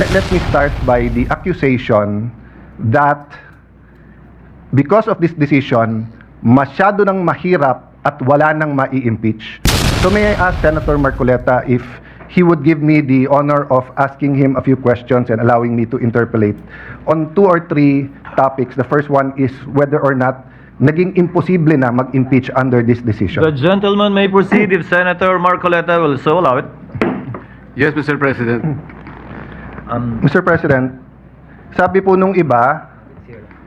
Let me start by the accusation that because of this decision, masyado nang mahirap at wala nang mai-impeach. So may I ask Senator Marcoleta if he would give me the honor of asking him a few questions and allowing me to interpolate on 2 or 3 topics. The first one is whether or not naging imposible na mag-impeach under this decision. The gentleman may proceed if Senator Marcoleta will so allow it. Yes, Mr. President. Mr. President, sabi po nung iba,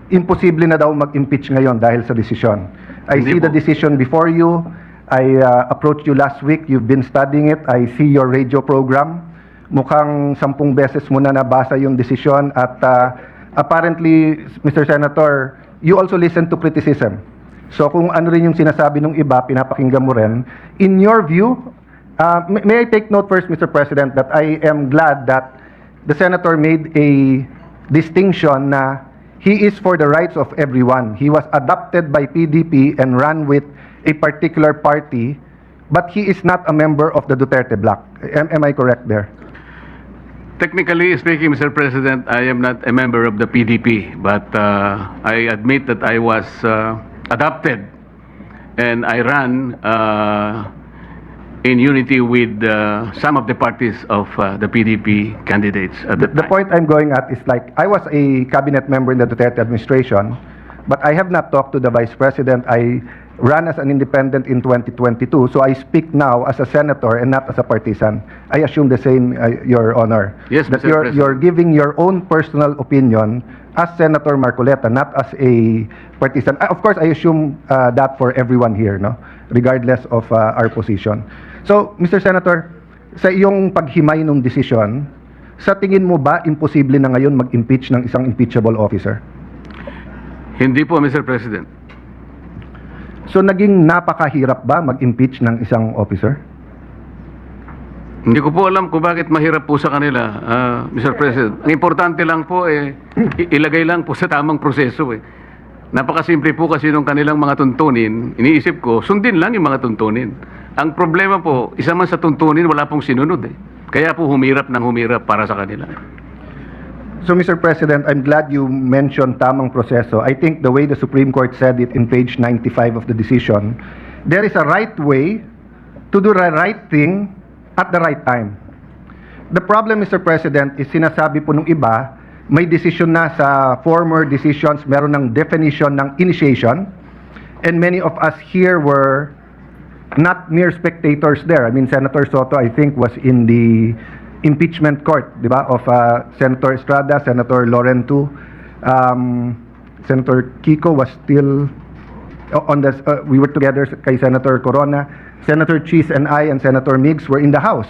imposible na daw mag-impeach ngayon dahil sa desisyon. I Hindi see the po. decision before you. I approached you last week. You've been studying it. I see your radio program. Mukhang 10 beses mo na nabasa yung desisyon at apparently, Mr. Senator, you also listen to criticism. So kung ano rin yung sinasabi ng iba, pinapakinggan mo rin. In your view, may I take note first, Mr. President, that I am glad that the Senator made a distinction na he is for the rights of everyone. He was adopted by PDP and ran with a particular party, but he is not a member of the Duterte bloc. Am I correct there? Technically speaking, Mr. President, I am not a member of the PDP, but I admit that I was adopted and I ran in unity with some of the parties of the PDP candidates at the The time. point I'm going at is like, I was a cabinet member in the Duterte administration, but I have not talked to the Vice President. I ran as an independent in 2022, so I speak now as a senator and not as a partisan. I assume the same, Your Honor. Yes, That Mr. you're President. giving your own personal opinion as Senator Marcoleta, not as a partisan. Of course, I assume that for everyone here, no? Regardless of our position. So, Mr. Senator, sa iyong paghimay ng desisyon, sa tingin mo ba imposible na ngayon mag-impeach ng isang impeachable officer? Hindi po, Mr. President. So, naging napakahirap ba mag-impeach ng isang officer? Hindi ko po alam kung bakit mahirap po sa kanila, Mr. President. Ang importante lang po, ilagay lang po sa tamang proseso. Napakasimple po kasi nung kanilang mga tuntunin, iniisip ko, sundin lang yung mga tuntunin. Ang problema po, isa man sa tuntunin, wala pong sinunod. Kaya po humirap ng humirap para sa kanila. So, Mr. President, I'm glad you mentioned tamang proseso. I think the way the Supreme Court said it in page 95 of the decision, there is a right way to do the right thing at the right time. The problem, Mr. President, is sinasabi po nung iba, may decision na sa former decisions, meron ng definition ng initiation, and many of us here were not mere spectators there. I mean, Senator Soto, I think, was in the impeachment court, di ba, of Senator Estrada, Senator Laurentu. Senator Kiko was still on the, we were together kay Senator Corona. Senator Cheese and I and Senator Miggs were in the House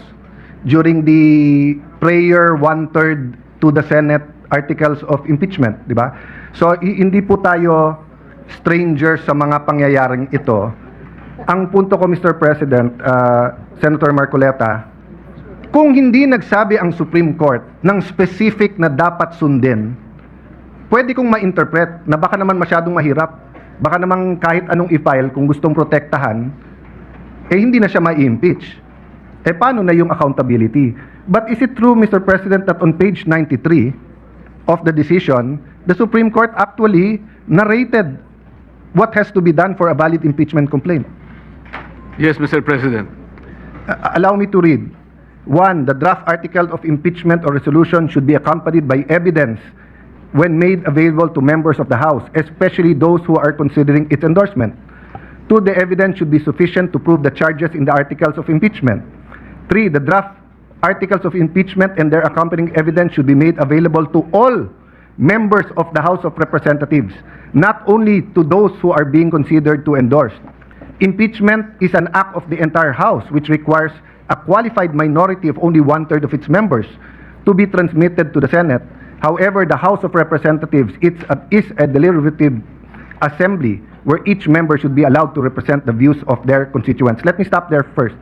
during the prayer 1/3 to the Senate articles of impeachment, di ba? So, hindi po tayo strangers sa mga pangyayaring ito. Ang punto ko, Mr. President, Senator Marcoleta, kung hindi nagsabi ang Supreme Court ng specific na dapat sundin, pwede kong ma-interpret na baka naman masyadong mahirap. Baka naman kahit anong i-file kung gustong protektahan, hindi na siya ma-impeach. Paano na yung accountability? But is it true, Mr. President, that on page 93 of the decision, the Supreme Court actually narrated what has to be done for a valid impeachment complaint? Yes, Mr. President. Allow me to read. 1, the draft article of impeachment or resolution should be accompanied by evidence when made available to members of the House, especially those who are considering its endorsement. 2, the evidence should be sufficient to prove the charges in the articles of impeachment. 3, the draft articles of impeachment and their accompanying evidence should be made available to all members of the House of Representatives, not only to those who are being considered to endorse. Impeachment is an act of the entire House, which requires a qualified minority of only 1/3 of its members to be transmitted to the Senate. However, the House of Representatives is a deliberative assembly where each member should be allowed to represent the views of their constituents. Let me stop there first.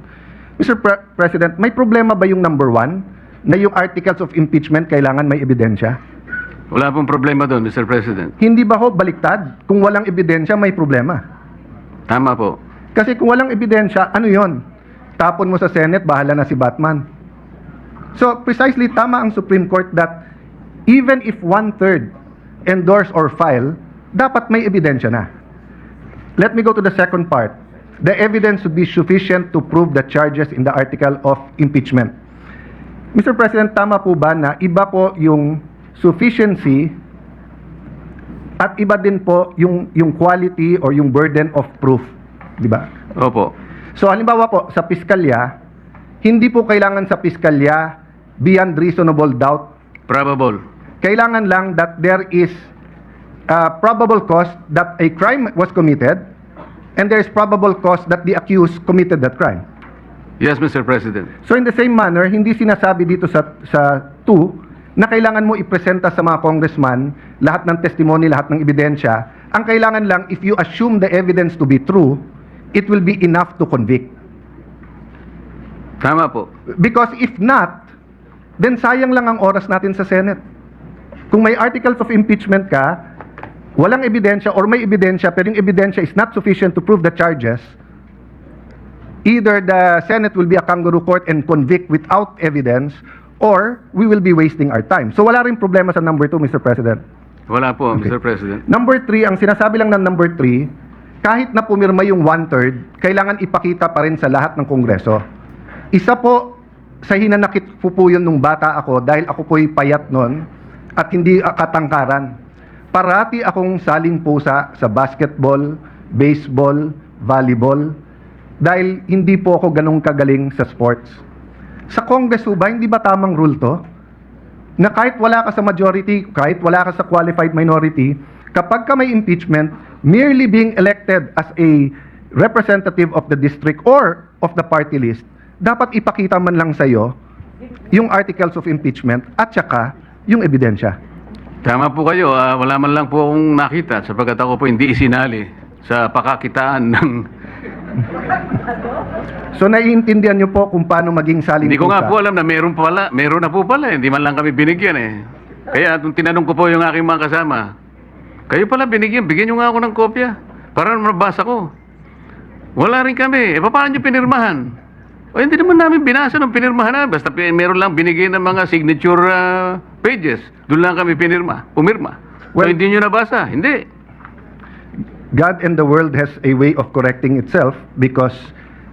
Mr. President, may problema ba yung number 1 na yung articles of impeachment kailangan may ebidensya? Wala pong problema doon, Mr. President. Hindi ba ho baliktad? Kung walang ebidensya, may problema. Tama po. Kasi kung walang ebidensya, ano yon? Tapon mo sa Senate, bahala na si Batman. So precisely tama ang Supreme Court that even if 1/3 endorse or file, dapat may ebidensya na. Let me go to the second part. The evidence should be sufficient to prove the charges in the article of impeachment. Mr. President, tama po ba na iba po yung sufficiency at iba din po yung quality or yung burden of proof, di ba? Opo. So halimbawa po sa piskalya, hindi po kailangan sa piskalya beyond reasonable doubt. Probable. Kailangan lang that there is probable cause that a crime was committed and there is probable cause that the accused committed that crime. Yes, Mr. President. So in the same manner, hindi sinasabi dito sa 2 na kailangan mo ipresenta sa mga congressman lahat ng testimony, lahat ng ebidensya. Ang kailangan lang, if you assume the evidence to be true, it will be enough to convict. Tama po. Because if not, then sayang lang ang oras natin sa Senate. Kung may articles of impeachment ka, walang ebidensya or may ebidensya pero yung ebidensya is not sufficient to prove the charges, either the Senate will be a kangaroo court and convict without evidence or we will be wasting our time. So wala rin problema sa number 2, Mr. President. Wala po, Okay. Mr. President. Number 3, ang sinasabi lang ng number 3, kahit na pumirma yung 1/3, kailangan ipakita pa rin sa lahat ng Kongreso. Isa po sa hinanakit po yun nung bata ako dahil ako po'y payat nun at hindi katangkaran. Parati akong saling pusa sa basketball, baseball, volleyball dahil hindi po ako ganong kagaling sa sports. Sa Congress ba, hindi ba tamang rule to? Na kahit wala ka sa majority, kahit wala ka sa qualified minority, kapag ka may impeachment, merely being elected as a representative of the district or of the party list, dapat ipakita man lang sa'yo yung articles of impeachment at saka yung ebidensya. Tama po kayo. Wala man lang po akong nakita sapagkat ako po hindi isinali sa pakakitaan ng... So naiintindihan nyo po kung paano maging saling Hindi ko nga pusa. po alam na meron na po pala. Hindi man lang kami binigyan eh. Kaya nung tinanong ko po yung aking mga kasama, kayo pala binigyan, bigyan nyo nga ako ng kopya para mabasa ko. Wala rin kami. Paano nyo pinirmahan? O hindi naman namin binasa ng pinirmahan na. Basta meron lang binigay ng mga signature pages. Doon lang kami pumirma. Well, so hindi nyo nabasa? Hindi. God and the world has a way of correcting itself because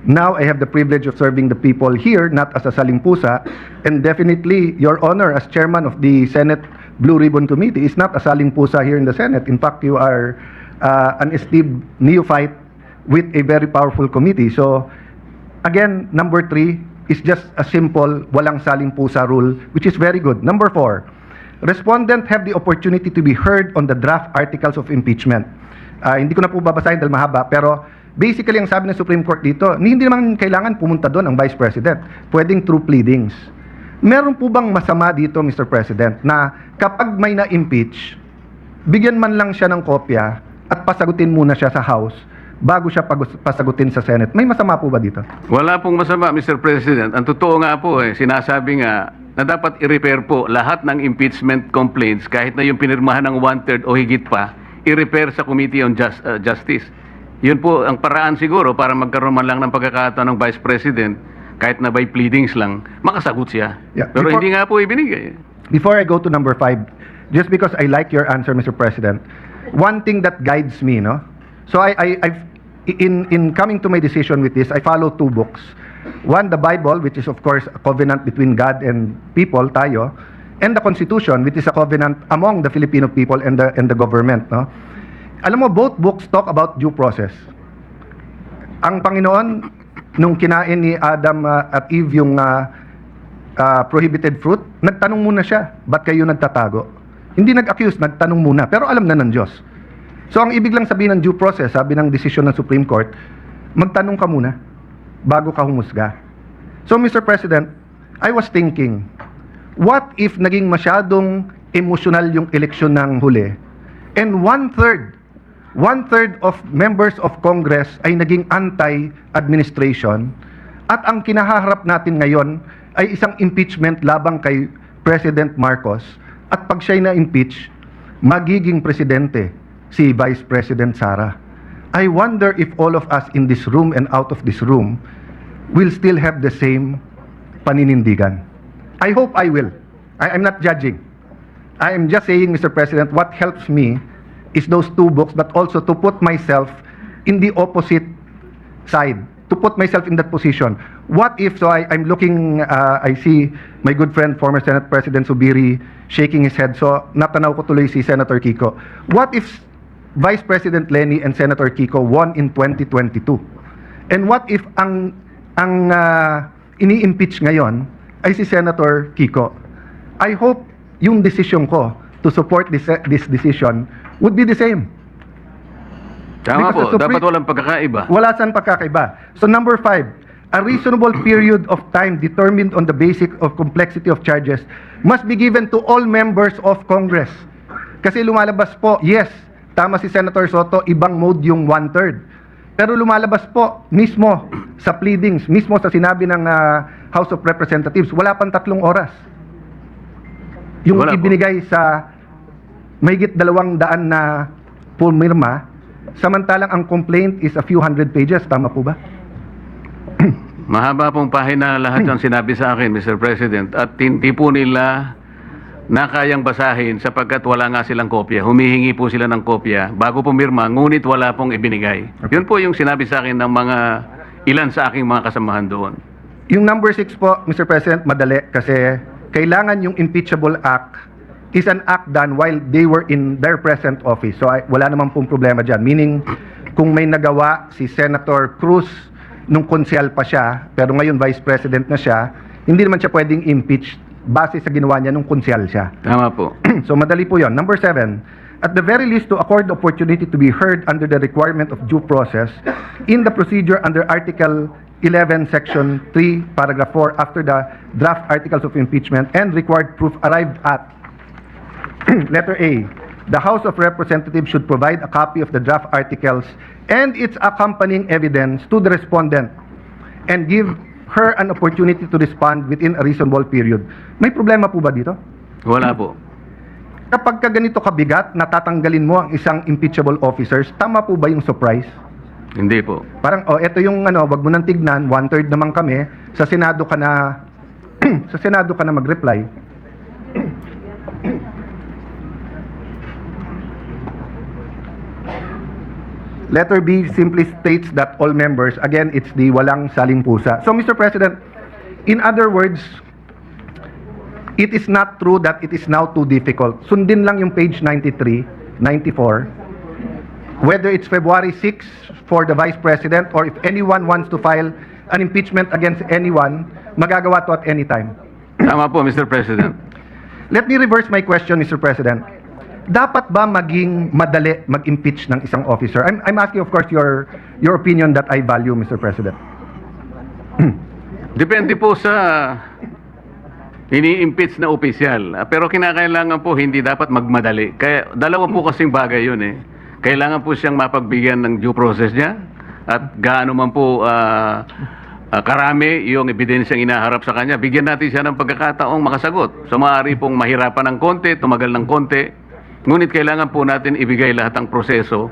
now I have the privilege of serving the people here, not as a salimpusa, and definitely, Your Honor, as chairman of the Senate Blue Ribbon Committee, is not a salimpusa here in the Senate. In fact, you are an esteemed neophyte with a very powerful committee. So, again, number 3 is just a simple walang salimpusa rule, which is very good. Number 4, respondent have the opportunity to be heard on the draft articles of impeachment. Hindi ko na po babasahin dahil mahaba, pero basically ang sabi ng Supreme Court dito, hindi naman kailangan pumunta doon ang Vice President. Pwedeng through pleadings. Meron po bang masama dito, Mr. President, na kapag may na-impeach, bigyan man lang siya ng kopya at pasagutin muna siya sa House bago siya pasagutin sa Senate? May masama po ba dito? Wala pong masama, Mr. President. Ang totoo nga po, sinasabi nga na dapat i-repair po lahat ng impeachment complaints kahit na yung pinirmahan ng 1/3 o higit pa, i-repair sa Committee on Justice. Yun po ang paraan siguro para magkaroon man lang ng pagkakataon ng Vice President kahit na by pleadings lang, makasagot siya. Yeah. Pero Before- hindi nga po ibinigay. Before I go to number 5, just because I like your answer, Mr. President, one thing that guides me, no? So in coming to my decision with this, I follow 2 books. One, the Bible, which is of course a covenant between God and people, tayo, and the Constitution, which is a covenant among the Filipino people and the government, no? Alam mo, both books talk about due process. Ang Panginoon, nung kinain ni Adam at Eve yung prohibited fruit, nagtanong muna siya, ba't kayo nagtatago? Hindi nag-accuse, nagtanong muna, pero alam na ng Diyos. So ang ibig lang sabihin ng due process, sabi ng desisyon ng Supreme Court, magtanong ka muna bago ka humusga. So Mr. President, I was thinking, what if naging masyadong emotional yung eleksyon ng huli and one-third of members of Congress ay naging anti-administration at ang kinahaharap natin ngayon ay isang impeachment labang kay President Marcos at pag siya'y na-impeach, magiging presidente si Vice President Sara. I wonder if all of us in this room and out of this room will still have the same paninindigan. I hope I will. I'm not judging. I am just saying, Mr. President, what helps me is those two books, but also to put myself in the opposite side, to put myself in that position. What if, so I'm looking, I see my good friend, former Senate President Subiri, shaking his head. So, natanaw ko tuloy si Senator Kiko. What if Vice President Lenny and Senator Kiko won in 2022? And what if ang ini-impeach ngayon ay si Senator Kiko? I hope yung decision ko to support this decision would be the same. Tama Because po, the dapat walang pagkakaiba. Wala saan pagkakaiba. So number 5, a reasonable period of time determined on the basis of complexity of charges must be given to all members of Congress. Kasi lumalabas po, yes, tama si Senator Soto, ibang mode yung 1/3. Pero lumalabas po mismo sa pleadings, mismo sa sinabi ng House of Representatives, wala pang 3 oras. Yung Wala po. ibinigay sa mahigit 200 na pumirma, samantalang ang complaint is a few hundred pages. Tama po ba? Mahaba pong pahina lahat ng sinabi sa akin, Mr. President, at hindi po nila na kayang basahin sapagkat wala nga silang kopya. Humihingi po sila ng kopya bago pumirma, ngunit wala pong ibinigay. Yun po yung sinabi sa akin ng mga ilan sa aking mga kasamahan doon. Yung number 6 po, Mr. President, madali kasi kailangan yung impeachable act is an act done while they were in their present office. So wala naman pong problema dyan. Meaning, kung may nagawa si Senator Cruz nung konsyal pa siya, pero ngayon Vice President na siya, hindi naman siya pwedeng impeach base sa ginawa niya nung konsyal siya. Tama po. So madali po yon. Number 7, at the very least to accord the opportunity to be heard under the requirement of due process in the procedure under Article 11, Section 3, Paragraph 4, after the draft articles of impeachment and required proof arrived at. Letter A, the House of Representatives should provide a copy of the draft articles and its accompanying evidence to the respondent and give her an opportunity to respond within a reasonable period. May problema po ba dito? Wala po. Kapag ka ganito kabigat, natatanggalin mo ang isang impeachable officers, tama po ba yung surprise? Hindi po. Parang, eto yung wag mo nang tignan, 1/3 naman kami, sa Senado ka na, sa Senado ka na mag-reply. Letter B simply states that all members, again, it's the walang saling pusa. So, Mr. President, in other words, it is not true that it is now too difficult. Sundin lang yung page 93, 94, whether it's February 6 for the Vice President or if anyone wants to file an impeachment against anyone, magagawa to at any time. Tama po, Mr. President. Let me reverse my question, Mr. President. Dapat ba maging madali mag-impeach ng isang officer? I'm asking, of course, your opinion that I value, Mr. President. Depende po sa ini-impeach na opisyal. Pero kinakailangan po hindi dapat magmadali. Kaya dalawa po kasing bagay yun eh. Kailangan po siyang mapagbigyan ng due process niya at gaano man po karami yung ebidensyang inaharap sa kanya. Bigyan natin siya ng pagkakataong makasagot. So maaari pong mahirapan ng konti, tumagal ng konti. Ngunit kailangan po natin ibigay lahat ng proseso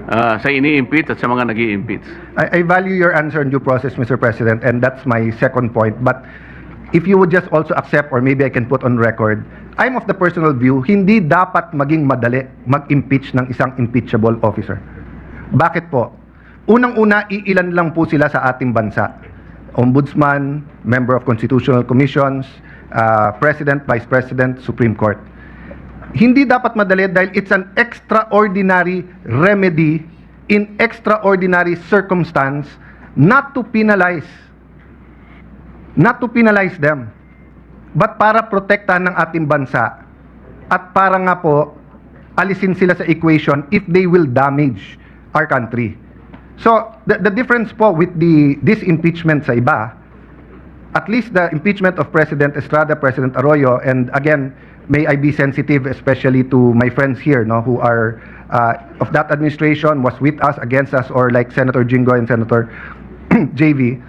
sa ini-impeach at sa mga nag-i-impeach. I value your answer on due process, Mr. President, and that's my second point. But if you would just also accept, or maybe I can put on record, I'm of the personal view, hindi dapat maging madali mag-impeach ng isang impeachable officer. Bakit po? Unang-una, iilan lang po sila sa ating bansa. Ombudsman, member of constitutional commissions, President, Vice President, Supreme Court. Hindi dapat madali dahil it's an extraordinary remedy in extraordinary circumstance not to penalize them, but para protektahan ng ating bansa at para nga po alisin sila sa equation if they will damage our country. So, the difference po with this impeachment sa iba, at least the impeachment of President Estrada, President Arroyo, and again, may I be sensitive especially to my friends here, no, who are of that administration, was with us, against us, or like Senator Jinggoy and Senator JV.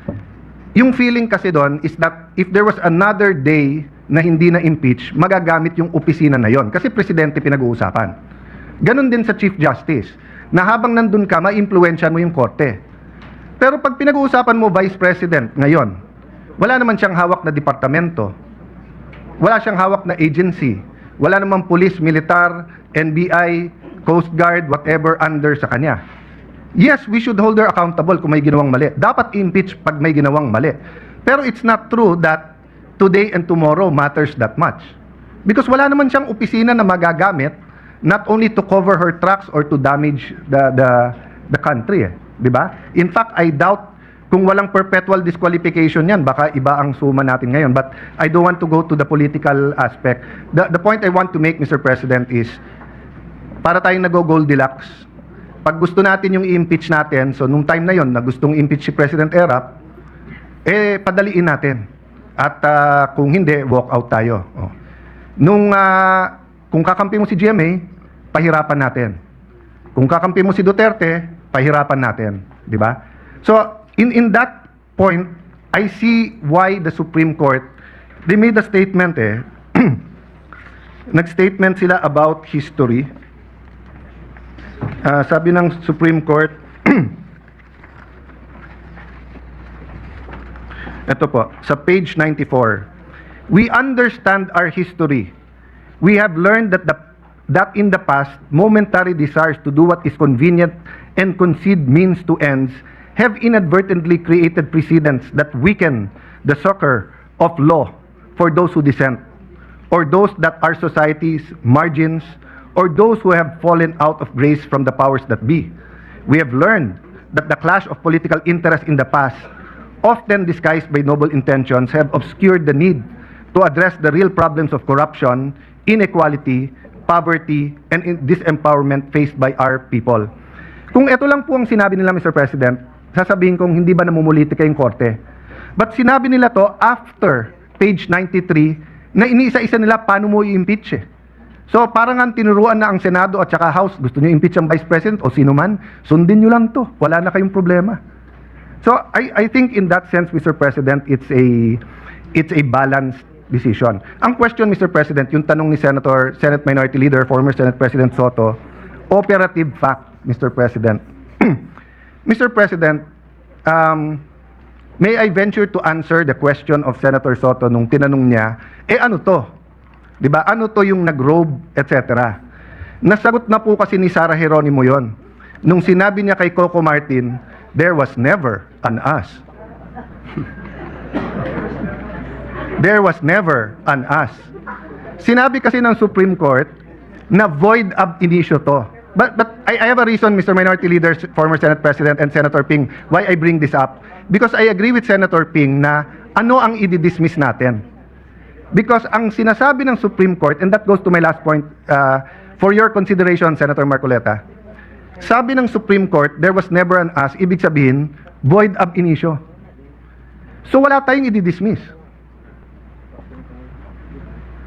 Yung feeling kasi doon is that if there was another day na hindi na impeach, magagamit yung opisina na yon kasi presidente pinag-uusapan. Ganon din sa Chief Justice, na habang nandun ka, ma-impluensyahan mo yung korte. Pero pag pinag-uusapan mo Vice President ngayon, wala naman siyang hawak na departamento. Wala siyang hawak na agency. Wala namang police, militar, NBI, Coast Guard, whatever under sa kanya. Yes, we should hold her accountable kung may ginawang mali. Dapat impeach pag may ginawang mali. Pero it's not true that today and tomorrow matters that much. Because wala naman siyang opisina na magagamit not only to cover her tracks or to damage the country, di ba? In fact, I doubt kung walang perpetual disqualification yan, baka iba ang suma natin ngayon. But I don't want to go to the political aspect. The point I want to make, Mr. President, is para tayong nag-Goldilocks, pag gusto natin yung i-impeach natin, so nung time na yon na gustong impeach si President Erap, padaliin natin. At kung hindi, walk out tayo. Oh. Kung kakampi mo si GMA, pahirapan natin. Kung kakampi mo si Duterte, pahirapan natin. Di ba? So, in that point, I see why the Supreme Court, they made a statement Nag-statement sila about history. Sabi ng Supreme Court, ito po, sa page 94, we understand our history. We have learned that in the past, momentary desires to do what is convenient and concede means to ends have inadvertently created precedents that weaken the succor of law for those who dissent, or those that are society's margins, or those who have fallen out of grace from the powers that be. We have learned that the clash of political interests in the past, often disguised by noble intentions, have obscured the need to address the real problems of corruption, inequality, poverty, and disempowerment faced by our people. Kung ito lang po ang sinabi nila, Mr. President, sasabihin kong hindi ba namumulitika yung korte? But sinabi nila to after page 93 na iniisa-isa nila paano mo i-impeach eh. So parang ang tinuruan na ang Senado at saka House, gusto nyo impeach ang Vice President o sino man, sundin nyo lang to, wala na kayong problema. So I think in that sense, Mr. President, it's a balanced decision. Ang question, Mr. President, yung tanong ni Senate Minority Leader, former Senate President Soto, operative fact, Mr. President. Mr. President, may I venture to answer the question of Senator Soto nung tinanong niya, ano to? Diba? Ano to yung nag-robe, etc. Nasagot na po kasi ni Sara Geronimo yon. Nung sinabi niya kay Coco Martin, there was never an us. There was never an us. Sinabi kasi ng Supreme Court na void ab initio to. But I have a reason, Mr. Minority Leader, former Senate President, and Senator Ping, why I bring this up. Because I agree with Senator Ping na ano ang i-dismiss natin. Because ang sinasabi ng Supreme Court, and that goes to my last point, for your consideration, Senator Marcoleta, sabi ng Supreme Court, there was never an us, ibig sabihin, void ab initio. So wala tayong i-dismiss.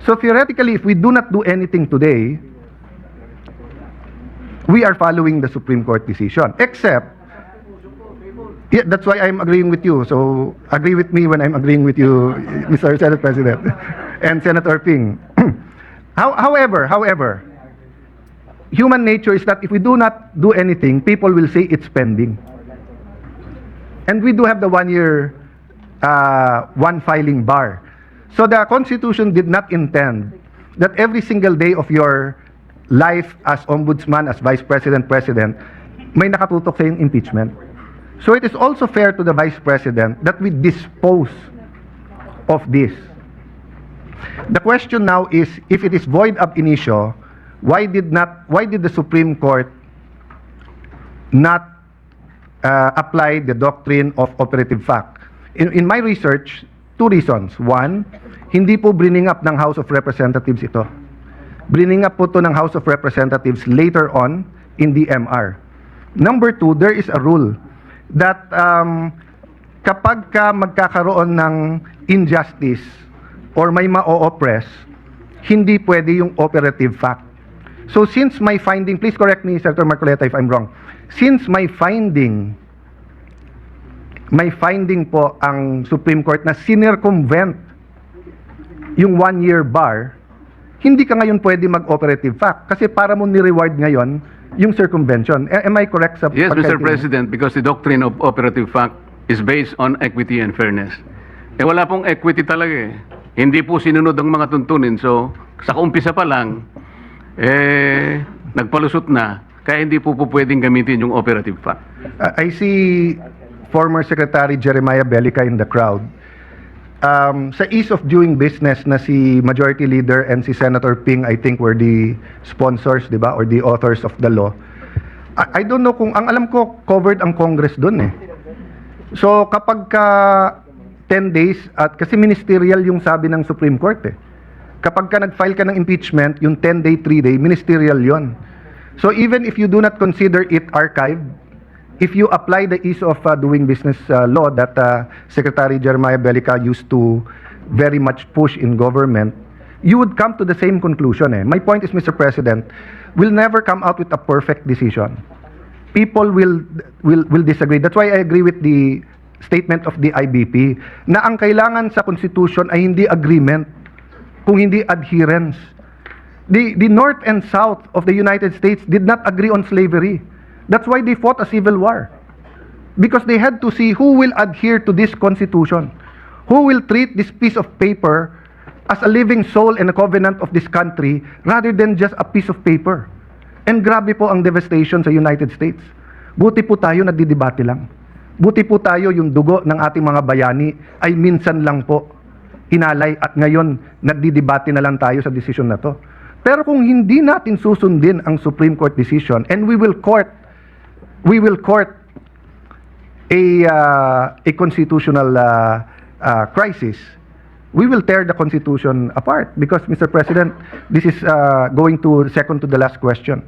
So theoretically, if we do not do anything today, we are following the Supreme Court decision. Except, yeah, that's why I'm agreeing with you. So agree with me when I'm agreeing with you, Mr. Senate President and Senator Ping. However, human nature is that if we do not do anything, people will say it's pending. And we do have the 1 year, one filing bar. So the Constitution did not intend that every single day of your life as ombudsman, as vice president, may nakatutok sa yung impeachment. So it is also fair to the vice president that we dispose of this. The question now is, if it is void ab initio, why did the Supreme Court not apply the doctrine of operative fact? In my research, two reasons. One, hindi po bringing up ng House of Representatives ito. Bringing up po to ng House of Representatives later on in the MR. Number two, there is a rule that kapag ka magkakaroon ng injustice or may ma-oppress, hindi pwede yung operative fact. So since my finding, please correct me, Senator Marcoleta, if I'm wrong. Since my finding po ang Supreme Court na sinircumvent yung 1 year bar, hindi ka ngayon pwede mag-operative fact kasi para mo ni-reward ngayon yung circumvention. Am I correct sa Yes, Mr. pagkaintindi? President, because the doctrine of operative fact is based on equity and fairness. Wala pong equity talaga eh. hindi po sinunod ang mga tuntunin. So, sa umpisa pa lang, nagpalusot na, kaya hindi po pwedeng gamitin yung operative fund. I see former Secretary Jeremiah Bellica in the crowd. Sa ease of doing business na si Majority Leader and si Senator Ping, I think, were the sponsors, di ba, or the authors of the law. I don't know kung, ang alam ko, covered ang Congress dun eh. So, kapag ka 10 days, at kasi ministerial yung sabi ng Supreme Court eh. Kapag ka nag-file ka ng impeachment, yung 10-day, 3-day, ministerial yon. So, even if you do not consider it archived, if you apply the ease of doing business law that Secretary Jeremiah Bellica used to very much push in government, you would come to the same conclusion. My point is, Mr. President, we'll never come out with a perfect decision. People will disagree. That's why I agree with the statement of the IBP na ang kailangan sa Constitution ay hindi agreement, kung hindi adherence. The North and South of the United States did not agree on slavery. That's why they fought a civil war. Because they had to see who will adhere to this Constitution, who will treat this piece of paper as a living soul and a covenant of this country rather than just a piece of paper. And grabe po ang devastation sa United States. Buti po tayo nagdidebate lang. Buti po tayo yung dugo ng ating mga bayani ay minsan lang po hinalay at ngayon nagdidebate na lang tayo sa desisyon na to. Pero kung hindi natin susundin ang Supreme Court decision and we will court a constitutional crisis, we will tear the Constitution apart. Because, Mr. President, this is going to second to the last question.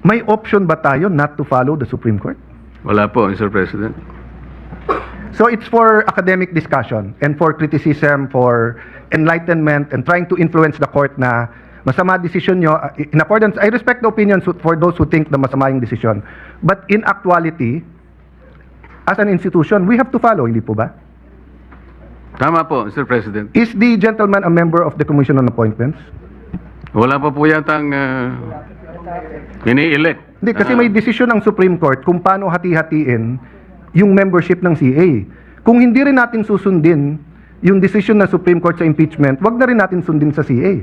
May option ba tayo not to follow the Supreme Court? Wala po, Mr. President. So it's for academic discussion and for criticism, for enlightenment, and trying to influence the court na masama decision nyo. In accordance, I respect the opinions for those who think na masama yung decision. But in actuality, as an institution, we have to follow, hindi po ba? Tama po, Mr. President. Is the gentleman a member of the Commission on Appointments? Wala pa po yatang ini-elect. Hindi, kasi may decision ng Supreme Court kung paano hati-hatiin yung membership ng CA. Kung hindi rin natin susundin yung decision ng Supreme Court sa impeachment, wag na rin natin sundin sa CA.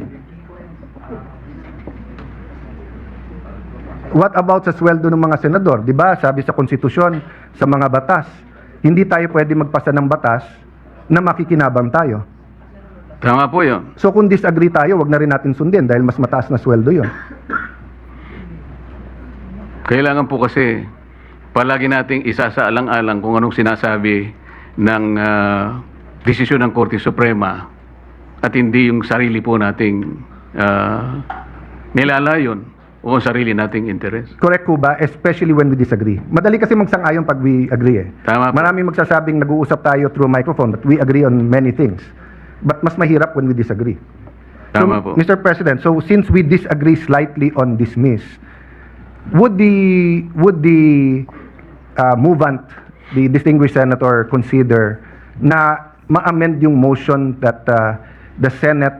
What about sa sweldo ng mga senador? Di ba, sabi sa konstitusyon, sa mga batas, hindi tayo pwede magpasa ng batas na makikinabang tayo. Tama po yun. So kung disagree tayo, wag na rin natin sundin dahil mas mataas na sweldo yon. Kailangan po kasi palagi nating isasaalang-alang kung anong sinasabi ng desisyon ng Korte Suprema at hindi yung sarili po nating nilalayon o sarili nating interes. Correct po ba? Especially when we disagree. Madali kasi magsang-ayon pag we agree eh. Tama po. Maraming magsasabing nag-uusap tayo through microphone but we agree on many things. But mas mahirap when we disagree. Tama So, po. Mr. President, so since we disagree slightly on dismiss, would the movant, the distinguished senator, consider na ma-amend yung motion that the Senate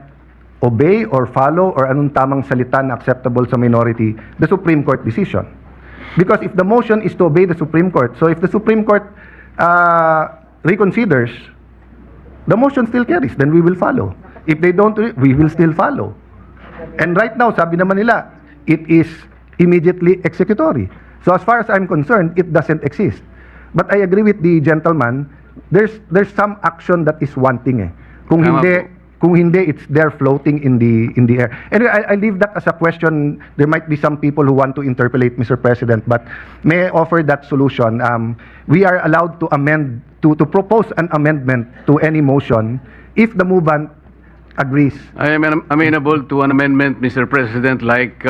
obey or follow or anong tamang salita na acceptable sa minority, the Supreme Court decision? Because if the motion is to obey the Supreme Court, so if the Supreme Court reconsiders, the motion still carries, then we will follow. If they don't, we will still follow. And right now, sabi naman nila, it is immediately executory. So as far as I'm concerned, it doesn't exist. But I agree with the gentleman, there's some action that is wanting eh. Kung Tama hindi, po. kung hindi, it's there floating in the air. Anyway, I leave that as a question. There might be some people who want to interpolate, Mr. President, but may I offer that solution? We are allowed to amend, to propose an amendment to any motion if the movant agrees. I am amenable to an amendment, Mr. President, like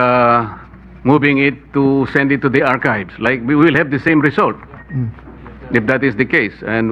moving it to send it to the archives. Like we will have the same result if that is the case. And